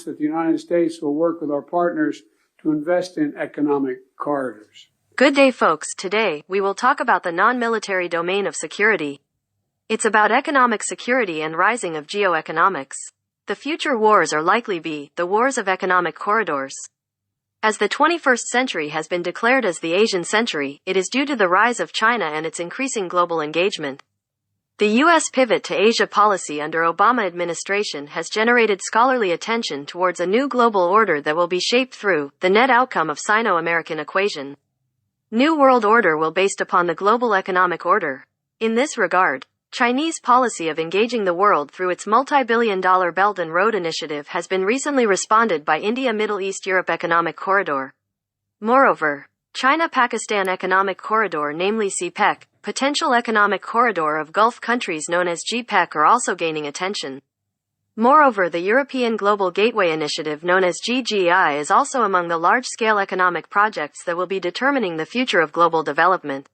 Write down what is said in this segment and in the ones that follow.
announced that the United States will work with our partners to invest in economic corridors. Good day, folks. Today, we will talk about the non-military domain of security. It's about economic security and rising of geoeconomics. The future wars are likely be the wars of economic corridors. As the 21st century has been declared as the Asian century, it is due to the rise of China and its increasing global engagement. The U.S. pivot to Asia policy under Obama administration has generated scholarly attention towards a new global order that will be shaped through the net outcome of Sino-American equation. New world order will based upon the global economic order. In this regard, Chinese policy of engaging the world through its multi-billion-dollar Belt and Road Initiative has been recently responded by India Middle East Europe Economic Corridor. Moreover, China-Pakistan Economic Corridor, namely CPEC, potential economic corridor of Gulf countries known as GPEC, are also gaining attention. Moreover, the European Global Gateway Initiative known as GGI is also among the large-scale economic projects that will be determining the future of global development.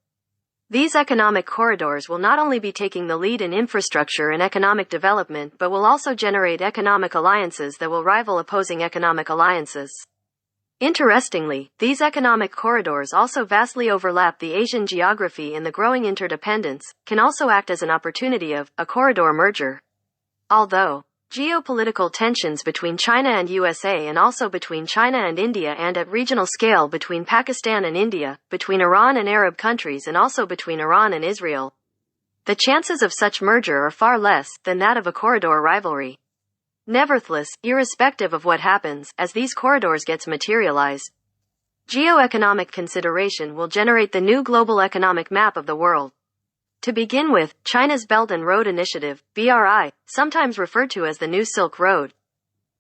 These economic corridors will not only be taking the lead in infrastructure and economic development but will also generate economic alliances that will rival opposing economic alliances. Interestingly, these economic corridors also vastly overlap the Asian geography, and the growing interdependence can also act as an opportunity of a corridor merger. Although geopolitical tensions between China and USA, and also between China and India, and at regional scale between Pakistan and India, between Iran and Arab countries, and also between Iran and Israel, the chances of such merger are far less than that of a corridor rivalry. Nevertheless, irrespective of what happens, as these corridors gets materialized, geoeconomic consideration will generate the new global economic map of the world. To begin with, China's Belt and Road Initiative, BRI, sometimes referred to as the New Silk Road,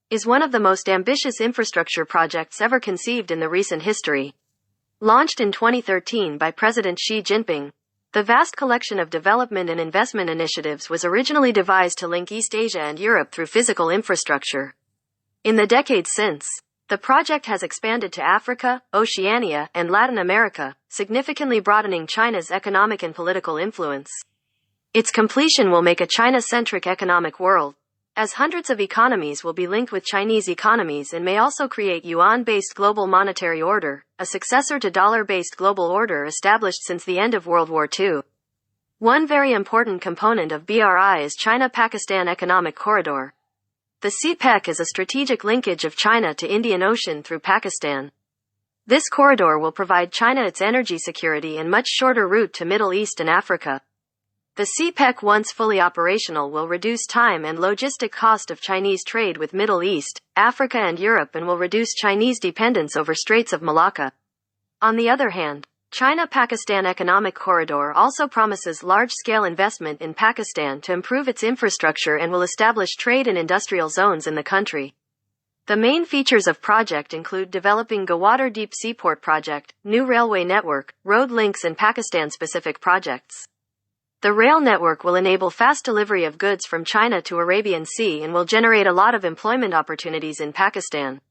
is one of the most ambitious infrastructure projects ever conceived in the recent history. Launched in 2013 by President Xi Jinping, the vast collection of development and investment initiatives was originally devised to link East Asia and Europe through physical infrastructure. In the decades since, the project has expanded to Africa, Oceania, and Latin America, significantly broadening China's economic and political influence. Its completion will make a China-centric economic world, as hundreds of economies will be linked with Chinese economies, and may also create yuan-based global monetary order, a successor to dollar-based global order established since the end of World War II. One very important component of BRI is China-Pakistan Economic Corridor. The CPEC is a strategic linkage of China to Indian Ocean through Pakistan. This corridor will provide China its energy security and much shorter route to Middle East and Africa. The CPEC, once fully operational, will reduce time and logistic cost of Chinese trade with Middle East, Africa and Europe, and will reduce Chinese dependence over Straits of Malacca. On the other hand, China-Pakistan Economic Corridor also promises large-scale investment in Pakistan to improve its infrastructure and will establish trade and industrial zones in the country. The main features of project include developing Gwadar Deep Seaport Project, new railway network, road links, and Pakistan-specific projects. The rail network will enable fast delivery of goods from China to Arabian Sea and will generate a lot of employment opportunities in Pakistan.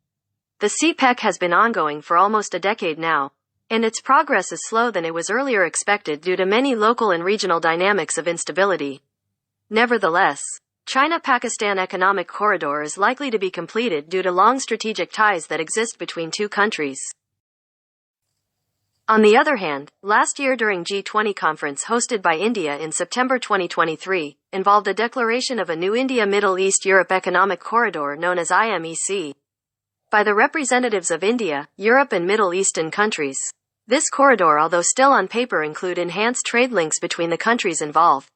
The CPEC has been ongoing for almost a decade now, and its progress is slower than it was earlier expected due to many local and regional dynamics of instability. Nevertheless, China-Pakistan Economic Corridor is likely to be completed due to long strategic ties that exist between two countries. On the other hand, last year during G20 conference hosted by India in September 2023, involved a declaration of a new India Middle East Europe Economic Corridor known as IMEC by the representatives of India, Europe and Middle Eastern countries. This corridor, although still on paper, include enhanced trade links between the countries involved.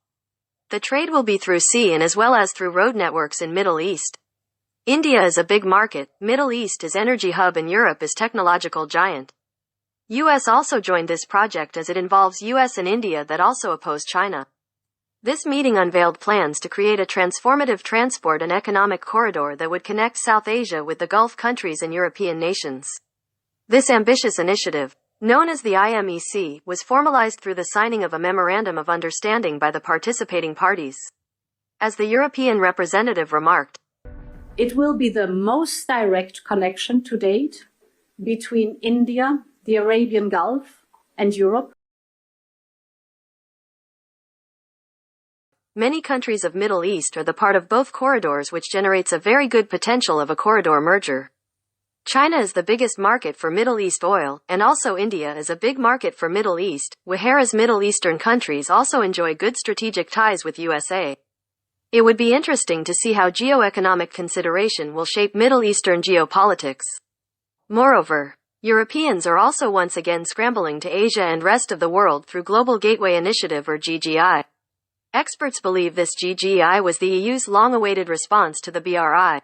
The trade will be through sea and as well as through road networks in Middle East. India is a big market, Middle East is energy hub, and Europe is technological giant. US also joined this project as it involves US and India that also oppose China. This meeting unveiled plans to create a transformative transport and economic corridor that would connect South Asia with the Gulf countries and European nations. This ambitious initiative, known as the IMEC, was formalized through the signing of a memorandum of understanding by the participating parties. As the European representative remarked, it will be the most direct connection to date between India, the Arabian Gulf, and Europe. Many countries of Middle East are the part of both corridors, which generates a very good potential of a corridor merger. China is the biggest market for Middle East oil, and also India is a big market for Middle East, whereas Middle Eastern countries also enjoy good strategic ties with USA. It would be interesting to see how geoeconomic consideration will shape Middle Eastern geopolitics. Moreover, Europeans are also once again scrambling to Asia and rest of the world through Global Gateway Initiative or GGI. Experts believe this GGI was the EU's long-awaited response to the BRI.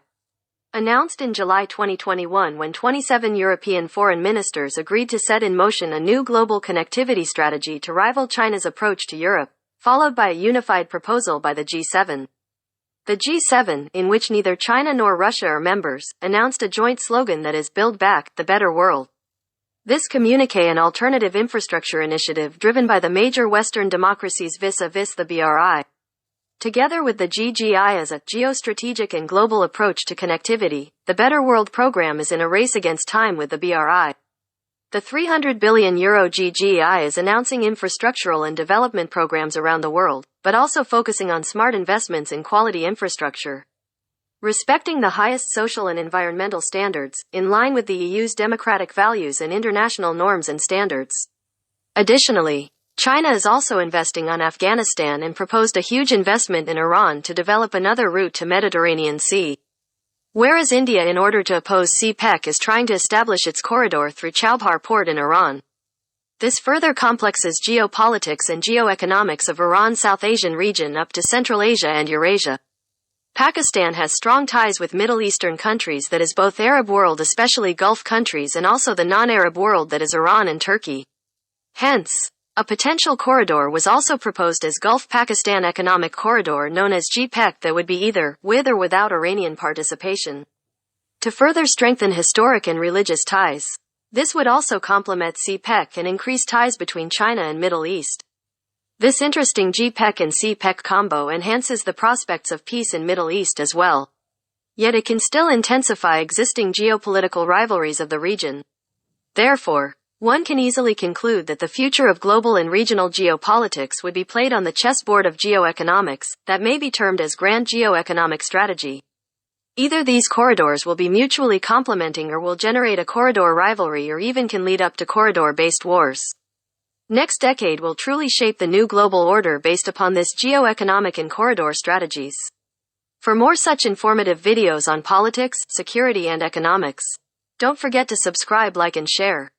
Announced in July 2021 when 27 European foreign ministers agreed to set in motion a new global connectivity strategy to rival China's approach to Europe, followed by a unified proposal by the G7. The G7, in which neither China nor Russia are members, announced a joint slogan that is Build Back, the Better World. This communique an alternative infrastructure initiative driven by the major Western democracies vis-a-vis the BRI. Together with the GGI as a geostrategic and global approach to connectivity, the Better World program is in a race against time with the BRI. The €300 billion GGI is announcing infrastructural and development programs around the world, but also focusing on smart investments in quality infrastructure, respecting the highest social and environmental standards, in line with the EU's democratic values and international norms and standards. Additionally, China is also investing on Afghanistan and proposed a huge investment in Iran to develop another route to Mediterranean Sea. Whereas India, in order to oppose CPEC, is trying to establish its corridor through Chabhar port in Iran. This further complexes geopolitics and geoeconomics of Iran's South Asian region up to Central Asia and Eurasia. Pakistan has strong ties with Middle Eastern countries, that is both Arab world, especially Gulf countries, and also the non-Arab world, that is Iran and Turkey. Hence, a potential corridor was also proposed as Gulf-Pakistan Economic Corridor known as GPEC that would be either with or without Iranian participation. To further strengthen historic and religious ties, this would also complement CPEC and increase ties between China and Middle East. This interesting GPEC and CPEC combo enhances the prospects of peace in Middle East as well. Yet it can still intensify existing geopolitical rivalries of the region. Therefore, one can easily conclude that the future of global and regional geopolitics would be played on the chessboard of geoeconomics, that may be termed as grand geoeconomic strategy. Either these corridors will be mutually complementing or will generate a corridor rivalry, or even can lead up to corridor-based wars. Next decade will truly shape the new global order based upon this geoeconomic and corridor strategies. For more such informative videos on politics, security and economics, don't forget to subscribe, like and share.